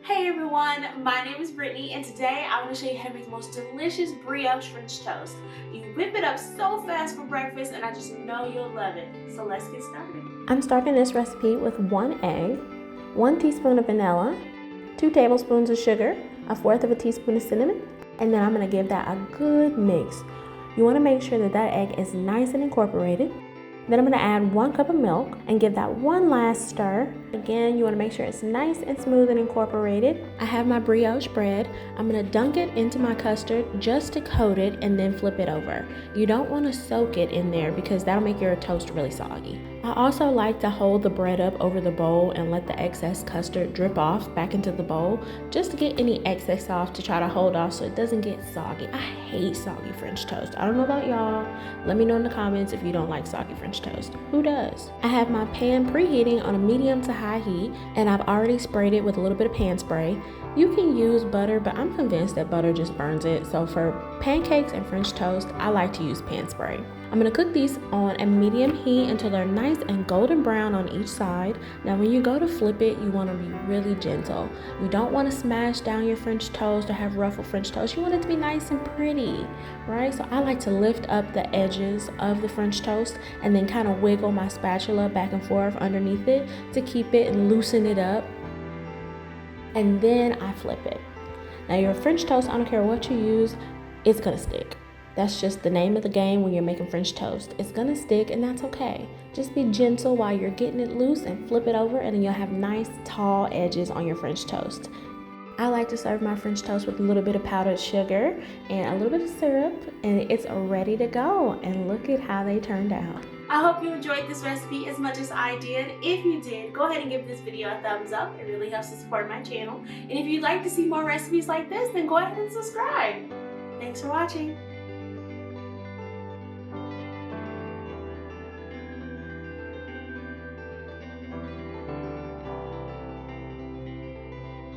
Hey everyone, my name is Brittany and today I want to show you how to make the most delicious brioche French toast. You whip it up so fast for breakfast and I just know you'll love it. So let's get started. I'm starting this recipe with 1 egg, 1 teaspoon of vanilla, 2 tablespoons of sugar, a fourth of a teaspoon of cinnamon, and then I'm going to give that a good mix. You want to make sure that that egg is nice and incorporated. Then I'm going to add 1 cup of milk and give that one last stir. Again, you want to make sure it's nice and smooth and incorporated. I have my brioche bread. I'm going to dunk it into my custard just to coat it and then flip it over. You don't want to soak it in there because that'll make your toast really soggy. I also like to hold the bread up over the bowl and let the excess custard drip off back into the bowl just to get any excess off, to try to hold off so it doesn't get soggy. I hate soggy French toast. I don't know about y'all. Let me know in the comments if you don't like soggy French toast. Who does? I have my pan preheating on a medium to high heat and I've already sprayed it with a little bit of pan spray. You can use butter, but I'm convinced that butter just burns it. So for pancakes and French toast, I like to use pan spray. I'm going to cook these on a medium heat until they're nice and golden brown on each side. Now when you go to flip it, you want to be really gentle. You don't want to smash down your French toast or have ruffled French toast. You want it to be nice and pretty, right? So I like to lift up the edges of the French toast and then kind of wiggle my spatula back and forth underneath it to keep it and loosen it up. And then I flip it. Now your French toast, I don't care what you use, it's gonna stick. That's just the name of the game when you're making French toast. It's gonna stick and that's okay. Just be gentle while you're getting it loose and flip it over, and then you'll have nice tall edges on your French toast. I like to serve my French toast with a little bit of powdered sugar and a little bit of syrup, and it's ready to go. And look at how they turned out. I hope you enjoyed this recipe as much as I did. If you did, go ahead and give this video a thumbs up. It really helps to support my channel. And if you'd like to see more recipes like this, then go ahead and subscribe. Thanks for watching.